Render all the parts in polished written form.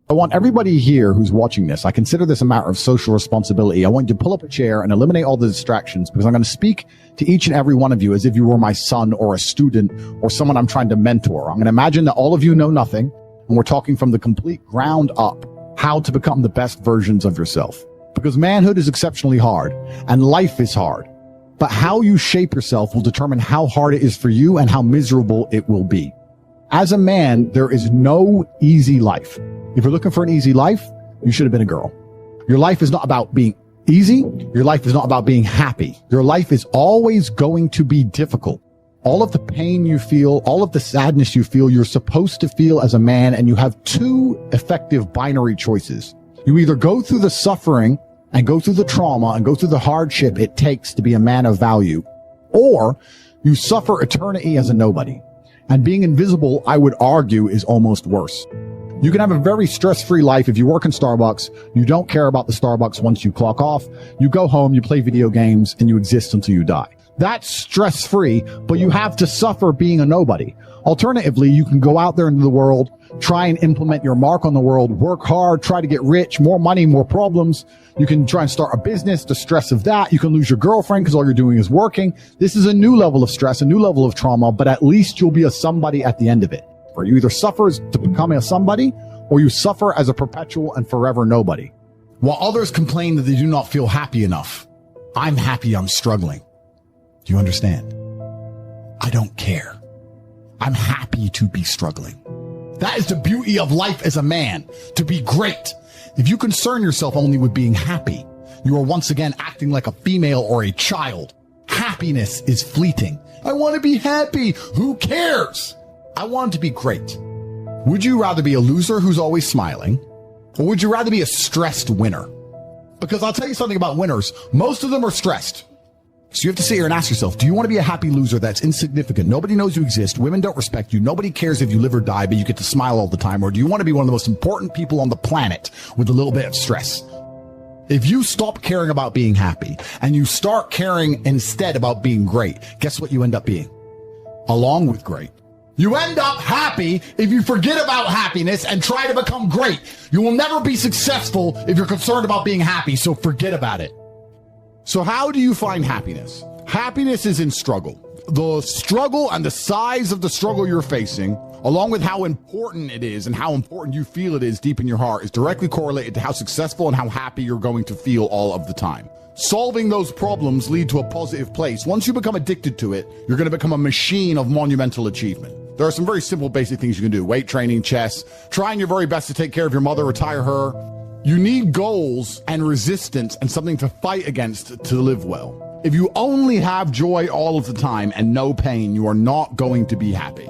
I want everybody here who's watching this, I consider this a matter of social responsibility. I want you to pull up a chair and eliminate all the distractions, because I'm going to speak to each and every one of you as if you were my son or a student or someone I'm trying to mentor. I'm going to imagine that all of you know nothing, and we're talking from the complete ground up how to become the best versions of yourself. Because manhood is exceptionally hard and life is hard. But how you shape yourself will determine how hard it is for you and how miserable it will be. As a man, there is no easy life. If you're looking for an easy life, you should have been a girl. Your life is not about being easy. Your life is not about being happy. Your life is always going to be difficult. All of the pain you feel, all of the sadness you feel, you're supposed to feel as a man, and you have two effective binary choices. You either go through the suffering and go through the trauma and go through the hardship it takes to be a man of value, or you suffer eternity as a nobody. And being invisible, I would argue, is almost worse. You can have a very stress-free life if you work in Starbucks. You don't care about the Starbucks once you clock off. You go home, you play video games, and you exist until you die. That's stress-free, but you have to suffer being a nobody. Alternatively, you can go out there into the world, try and implement your mark on the world, work hard, try to get rich, more money, more problems. You can try and start a business, the stress of that. You can lose your girlfriend because all you're doing is working. This is a new level of stress, a new level of trauma, but at least you'll be a somebody at the end of it. Or you either suffer to become a somebody, or you suffer as a perpetual and forever nobody. While others complain that they do not feel happy enough, I'm happy I'm struggling. Do you understand? I don't care. I'm happy to be struggling. That is the beauty of life as a man, to be great. If you concern yourself only with being happy, you are once again acting like a female or a child. Happiness is fleeting. I want to be happy. Who cares? I want to be great. Would you rather be a loser who's always smiling, or would you rather be a stressed winner? Because I'll tell you something about winners. Most of them are stressed. So you have to sit here and ask yourself, do you want to be a happy loser that's insignificant? Nobody knows you exist. Women don't respect you. Nobody cares if you live or die, but you get to smile all the time. Or do you want to be one of the most important people on the planet with a little bit of stress? If you stop caring about being happy and you start caring instead about being great, guess what you end up being? Along with great. You end up happy if you forget about happiness and try to become great. You will never be successful if you're concerned about being happy, so forget about it. So how do you find happiness? Happiness is in struggle. The struggle and the size of the struggle you're facing, along with how important it is and how important you feel it is deep in your heart, is directly correlated to how successful and how happy you're going to feel all of the time. Solving those problems lead to a positive place. Once you become addicted to it, you're going to become a machine of monumental achievement. There are some very simple basic things you can do. Weight training, chess, trying your very best to take care of your mother, retire her. You need goals and resistance and something to fight against to live well. If you only have joy all of the time and no pain, you are not going to be happy.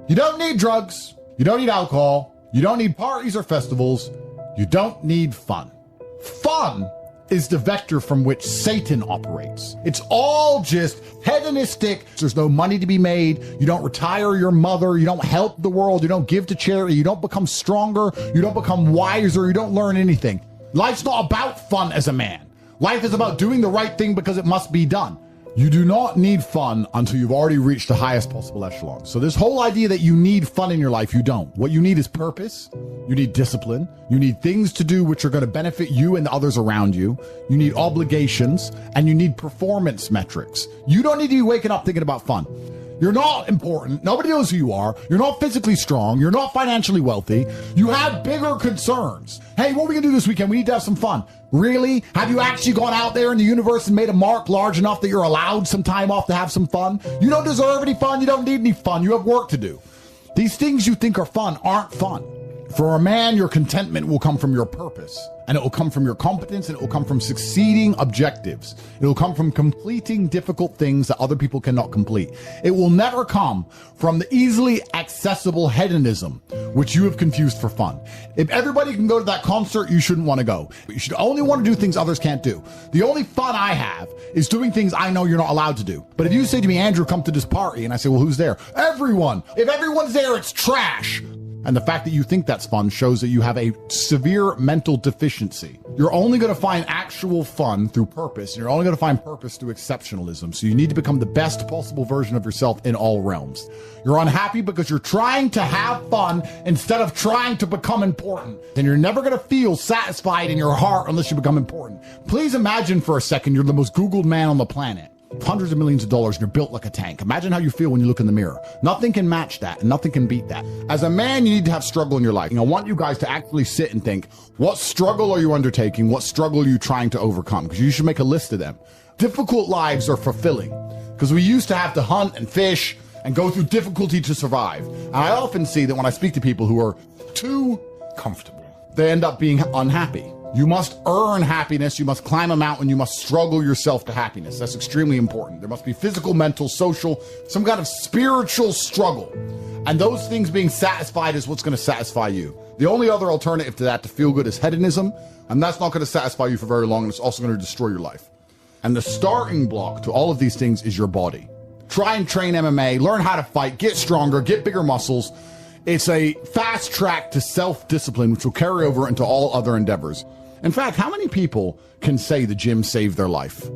You don't need drugs. You don't need alcohol. You don't need parties or festivals. You don't need fun. Fun is the vector from which Satan operates. It's all just hedonistic. There's no money to be made. You don't retire your mother. You don't help the world. You don't give to charity. You don't become stronger. You don't become wiser. You don't learn anything. Life's not about fun as a man. Life is about doing the right thing because it must be done. You do not need fun until you've already reached the highest possible echelon. So this whole idea that you need fun in your life, you don't. What you need is purpose. You need discipline. You need things to do which are going to benefit you and the others around you. You need obligations, and you need performance metrics. You don't need to be waking up thinking about fun. You're not important. Nobody knows who you are. You're not physically strong. You're not financially wealthy. You have bigger concerns. Hey, what are we going to do this weekend? We need to have some fun. Really? Have you actually gone out there in the universe and made a mark large enough that you're allowed some time off to have some fun? You don't deserve any fun. You don't need any fun. You have work to do. These things you think are fun aren't fun. For a man, your contentment will come from your purpose, and it will come from your competence, and it will come from succeeding objectives. It will come from completing difficult things that other people cannot complete. It will never come from the easily accessible hedonism, which you have confused for fun. If everybody can go to that concert, you shouldn't want to go. You should only want to do things others can't do. The only fun I have is doing things I know you're not allowed to do. But if you say to me, Andrew, come to this party, and I say, well, who's there? Everyone. If everyone's there, it's trash. And the fact that you think that's fun shows that you have a severe mental deficiency. You're only going to find actual fun through purpose. And you're only going to find purpose through exceptionalism. So you need to become the best possible version of yourself in all realms. You're unhappy because you're trying to have fun instead of trying to become important. Then you're never going to feel satisfied in your heart unless you become important. Please imagine for a second you're the most Googled man on the planet. Hundreds of millions of dollars and you're built like a tank. Imagine how you feel when you look in the mirror. Nothing can match that and nothing can beat that. As a man, you need to have struggle in your life. And I want you guys to actually sit and think, what struggle are you undertaking? What struggle are you trying to overcome? Because you should make a list of them. Difficult lives are fulfilling because we used to have to hunt and fish and go through difficulty to survive. And I often see that when I speak to people who are too comfortable, they end up being unhappy. You must earn happiness. You must climb a mountain. You must struggle yourself to happiness. That's extremely important. There must be physical, mental, social, some kind of spiritual struggle. And those things being satisfied is what's going to satisfy you. The only other alternative to that, to feel good, is hedonism. And that's not going to satisfy you for very long. And it's also going to destroy your life. And the starting block to all of these things is your body. Try and train MMA, learn how to fight, get stronger, get bigger muscles. It's a fast track to self-discipline, which will carry over into all other endeavors. In fact, how many people can say the gym saved their life?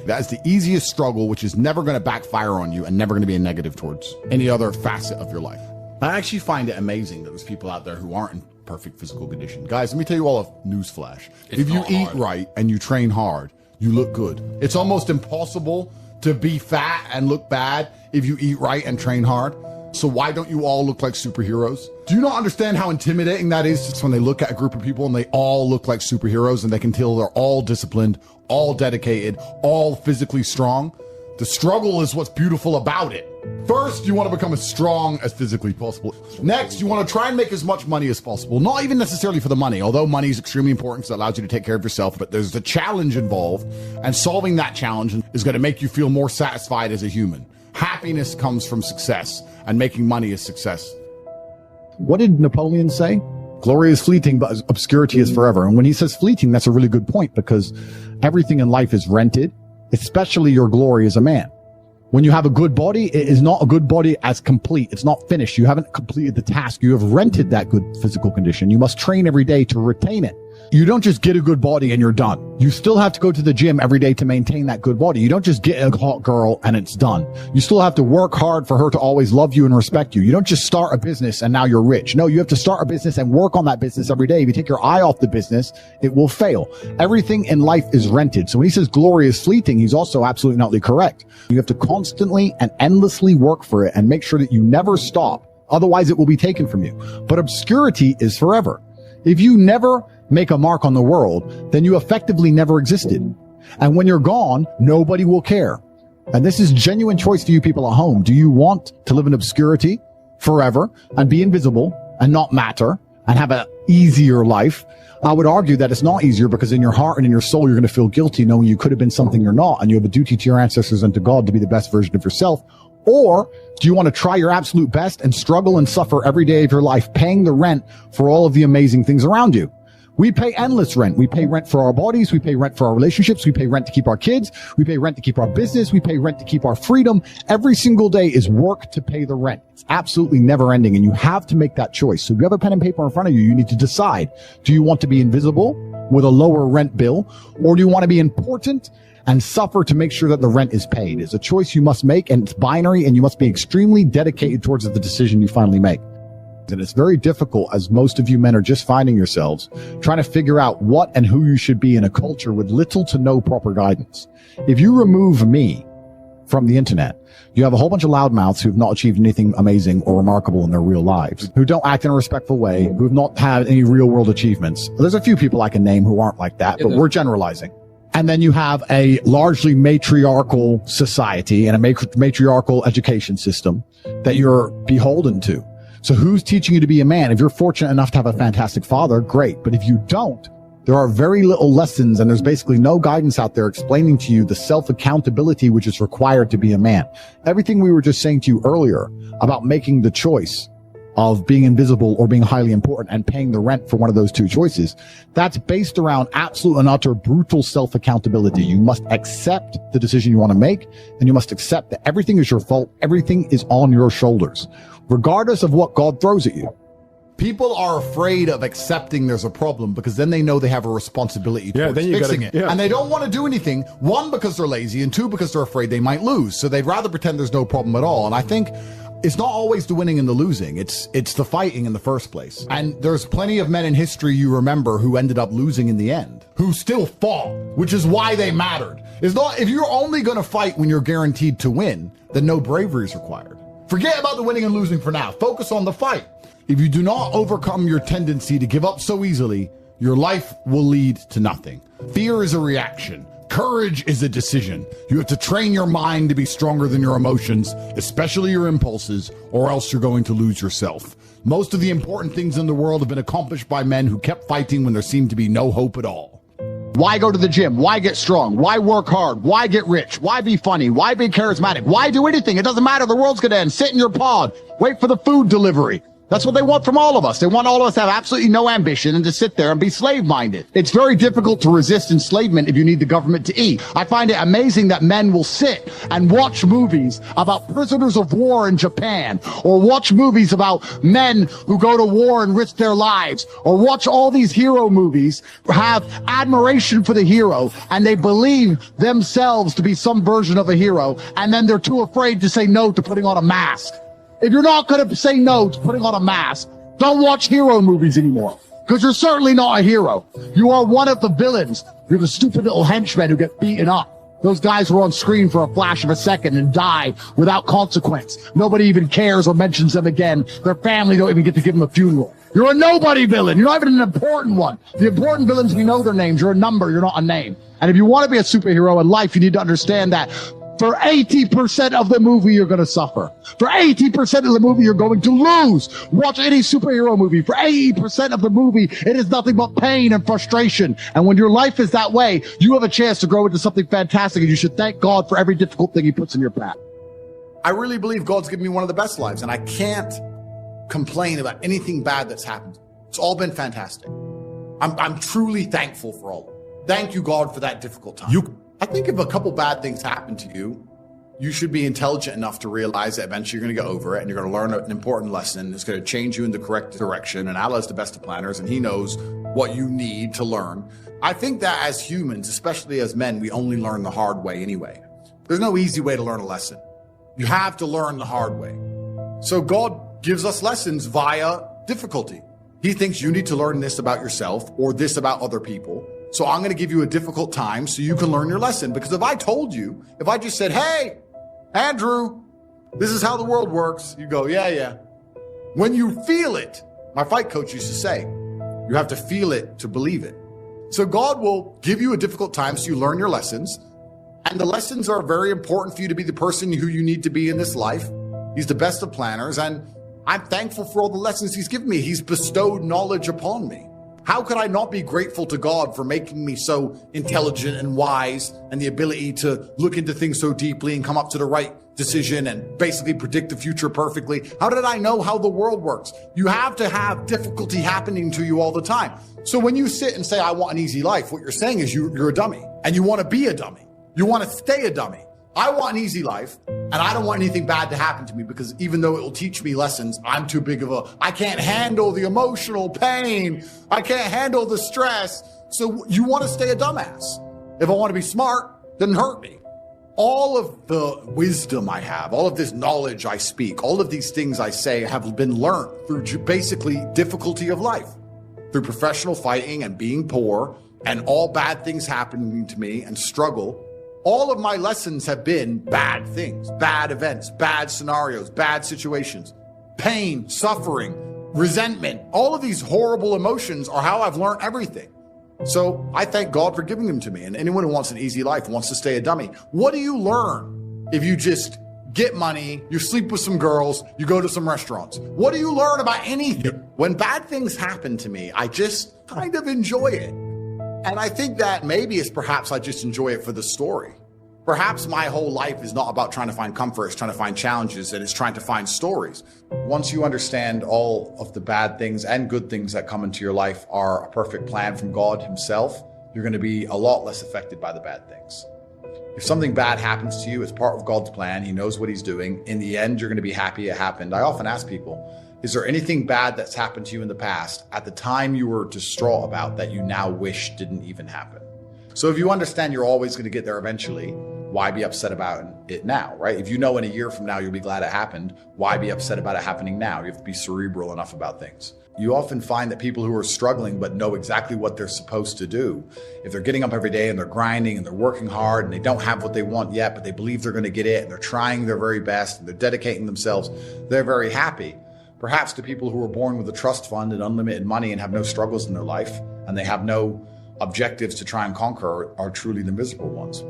That is the easiest struggle, which is never going to backfire on you and never going to be a negative towards any other facet of your life. I actually find it amazing that there's people out there who aren't in perfect physical condition. Guys, let me tell you all a newsflash. If you eat right and you train hard, you look good. It's almost impossible to be fat and look bad if you eat right and train hard. So why don't you all look like superheroes? Do you not understand how intimidating that is just when they look at a group of people and they all look like superheroes and they can tell they're all disciplined, all dedicated, all physically strong? The struggle is what's beautiful about it. First, you want to become as strong as physically possible. Next, you want to try and make as much money as possible. Not even necessarily for the money, although money is extremely important because it allows you to take care of yourself, but there's the challenge involved, and solving that challenge is going to make you feel more satisfied as a human. Happiness comes from success, and making money is success. What did Napoleon say? Glory is fleeting, but obscurity is forever. And when he says fleeting, that's a really good point because everything in life is rented, especially your glory as a man. When you have a good body, it is not a good body as complete. It's not finished. You haven't completed the task. You have rented that good physical condition. You must train every day to retain it. You don't just get a good body and you're done. You still have to go to the gym every day to maintain that good body. You don't just get a hot girl and it's done. You still have to work hard for her to always love you and respect you. You don't just start a business and now you're rich. No, you have to start a business and work on that business every day. If you take your eye off the business, it will fail. Everything in life is rented. So when he says glory is fleeting, he's also absolutely not correct. You have to constantly and endlessly work for it and make sure that you never stop. Otherwise, it will be taken from you. But obscurity is forever. If you never make a mark on the world, then you effectively never existed. And when you're gone, nobody will care. And this is genuine choice for you people at home. Do you want to live in obscurity forever and be invisible and not matter and have an easier life? I would argue that it's not easier because in your heart and in your soul, you're going to feel guilty knowing you could have been something you're not. And you have a duty to your ancestors and to God to be the best version of yourself. Or do you want to try your absolute best and struggle and suffer every day of your life, paying the rent for all of the amazing things around you? We pay endless rent. We pay rent for our bodies. We pay rent for our relationships. We pay rent to keep our kids. We pay rent to keep our business. We pay rent to keep our freedom. Every single day is work to pay the rent. It's absolutely never ending. And you have to make that choice. So if you have a pen and paper in front of you, you need to decide, do you want to be invisible with a lower rent bill? Or do you want to be important and suffer to make sure that the rent is paid? It's a choice you must make, and it's binary, and you must be extremely dedicated towards the decision you finally make. And it's very difficult, as most of you men are just finding yourselves trying to figure out what and who you should be in a culture with little to no proper guidance. If you remove me from the internet, you have a whole bunch of loudmouths who've not achieved anything amazing or remarkable in their real lives, who don't act in a respectful way, who have not had any real world achievements. There's a few people I can name who aren't like that, but we're generalizing. And then you have a largely matriarchal society and a matriarchal education system that you're beholden to. So who's teaching you to be a man? If you're fortunate enough to have a fantastic father, great. But if you don't, there are very little lessons, and there's basically no guidance out there explaining to you the self-accountability which is required to be a man. Everything we were just saying to you earlier about making the choice of being invisible or being highly important and paying the rent for one of those two choices, that's based around absolute and utter brutal self-accountability. You must accept the decision you want to make, and you must accept that everything is your fault. Everything is on your shoulders, regardless of what God throws at you. People are afraid of accepting there's a problem because then they know they have a responsibility towards fixing it. And they don't want to do anything, one, because they're lazy, and two, because they're afraid they might lose. So they'd rather pretend there's no problem at all. And I think it's not always the winning and the losing. It's the fighting in the first place. And there's plenty of men in history you remember who ended up losing in the end, who still fought, which is why they mattered. It's not, if you're only going to fight when you're guaranteed to win, then no bravery is required. Forget about the winning and losing for now. Focus on the fight. If you do not overcome your tendency to give up so easily, your life will lead to nothing. Fear is a reaction. Courage is a decision. You have to train your mind to be stronger than your emotions, especially your impulses, or else you're going to lose yourself. Most of the important things in the world have been accomplished by men who kept fighting when there seemed to be no hope at all. Why go to the gym? Why get strong? Why work hard? Why get rich? Why be funny? Why be charismatic? Why do anything? It doesn't matter. The world's going to end. Sit in your pod. Wait for the food delivery. That's what they want from all of us. They want all of us to have absolutely no ambition and to sit there and be slave-minded. It's very difficult to resist enslavement if you need the government to eat. I find it amazing that men will sit and watch movies about prisoners of war in Japan, or watch movies about men who go to war and risk their lives, or watch all these hero movies, have admiration for the hero, and they believe themselves to be some version of a hero, and then they're too afraid to say no to putting on a mask. If you're not going to say no to putting on a mask, don't watch hero movies anymore, because you're certainly not a hero. You are one of the villains. You're the stupid little henchmen who get beaten up. Those guys who are on screen for a flash of a second and die without consequence. Nobody even cares or mentions them again. Their family don't even get to give them a funeral. You're a nobody villain. You're not even an important one. The important villains, we know their names. You're a number. You're not a name. And if you want to be a superhero in life, you need to understand that for 80% of the movie, you're going to suffer. For 80% of the movie, you're going to lose. Watch any superhero movie. For 80% of the movie, it is nothing but pain and frustration. And when your life is that way, you have a chance to grow into something fantastic, and you should thank God for every difficult thing he puts in your path. I really believe God's given me one of the best lives, and I can't complain about anything bad that's happened. It's all been fantastic. I'm truly thankful for all of it. Thank you, God, for that difficult time. I think if a couple bad things happen to you, you should be intelligent enough to realize that eventually you're going to get over it and you're going to learn an important lesson. It's going to change you in the correct direction. And Allah's the best of planners, and he knows what you need to learn. I think that as humans, especially as men, we only learn the hard way anyway. There's no easy way to learn a lesson. You have to learn the hard way. So God gives us lessons via difficulty. He thinks you need to learn this about yourself or this about other people. So I'm going to give you a difficult time so you can learn your lesson. Because if I told you, if I just said, hey, Andrew, this is how the world works, you go, yeah. When you feel it, my fight coach used to say, you have to feel it to believe it. So God will give you a difficult time so you learn your lessons. And the lessons are very important for you to be the person who you need to be in this life. He's the best of planners. And I'm thankful for all the lessons he's given me. He's bestowed knowledge upon me. How could I not be grateful to God for making me so intelligent and wise, and the ability to look into things so deeply and come up to the right decision and basically predict the future perfectly? How did I know how the world works? You have to have difficulty happening to you all the time. So when you sit and say, I want an easy life, what you're saying is you're a dummy, and you want to be a dummy. You want to stay a dummy. I want an easy life, and I don't want anything bad to happen to me, because even though it will teach me lessons, I'm too big of I can't handle the emotional pain. I can't handle the stress. So you want to stay a dumbass. If I want to be smart, then hurt me. All of the wisdom I have, all of this knowledge I speak, all of these things I say have been learned through basically difficulty of life, through professional fighting and being poor and all bad things happening to me and struggle. All of my lessons have been bad things, bad events, bad scenarios, bad situations, pain, suffering, resentment. All of these horrible emotions are how I've learned everything. So I thank God for giving them to me. And anyone who wants an easy life wants to stay a dummy. What do you learn if you just get money, you sleep with some girls, you go to some restaurants? What do you learn about anything? When bad things happen to me, I just kind of enjoy it. And I think that maybe it's perhaps I just enjoy it for the story. Perhaps my whole life is not about trying to find comfort, it's trying to find challenges, and it's trying to find stories. Once you understand all of the bad things and good things that come into your life are a perfect plan from God himself, you're going to be a lot less affected by the bad things. If something bad happens to you, it's part of God's plan. He knows what he's doing. In the end, you're going to be happy it happened. I often ask people, Is there anything bad that's happened to you in the past at the time you were distraught about that you now wish didn't even happen? So if you understand you're always going to get there eventually, why be upset about it now, right? If you know in a year from now you'll be glad it happened, why be upset about it happening now? You have to be cerebral enough about things. You often find that people who are struggling but know exactly what they're supposed to do, if they're getting up every day and they're grinding and they're working hard and they don't have what they want yet, but they believe they're going to get it and they're trying their very best and they're dedicating themselves, they're very happy. Perhaps to people who are born with a trust fund and unlimited money and have no struggles in their life and they have no objectives to try and conquer are truly the miserable ones.